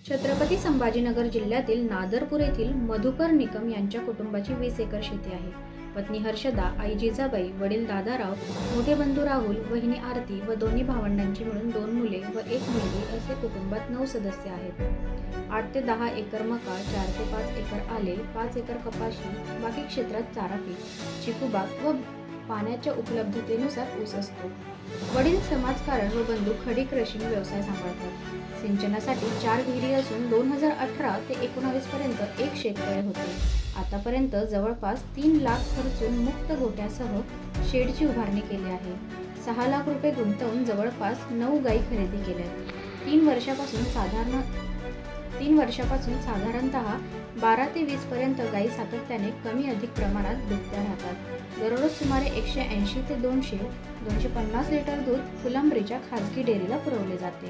छत्रपती संभाजीनगर जिल्ह्यातील नादरपूर येथील मधुकर निकम यांच्या कुटुंबाची 20 एकर शेती आहे. पत्नी हर्षदा, आई जिजाबाई, वडील दादाराव, मोठे बंधू राहुल, वहिनी आरती व दोन्ही भावंडांची मिळून 2 मुले व 1 मुलगी असे कुटुंबात 9 सदस्य आहेत. 8 ते 10 एकर मका, 4 ते 5 एकर आले, 5 एकर कपाशी, बाकी क्षेत्रात चारा पीक, चिकूबाग व पाण्याच्या उपलब्धतेनुसार ऊस असतो. वडील समाजकारण व बंधू खडी क्रशिंग व्यवसाय सांभाळतात. सिंचनासाठी 4 विहिरी असून 2018 ते 19 पर्यंत 1 शेततळे होते. आतापर्यंत जवळपास 3 लाख खर्चून मुक्त गोठ्यासह शेडची उभारणी केली आहे. 6 लाख रुपये गुंतवून जवळपास 9 गायी खरेदी केल्या. 3 वर्षापासून साधारणतः 12 ते 20 पर्यंत गायी सातत्याने कमी अधिक प्रमाणात दुभत्या राहतात. दररोज सुमारे 180 ते 250 लिटर दूध फुलंब्रीच्या खाजगी डेअरीला पुरवले जाते.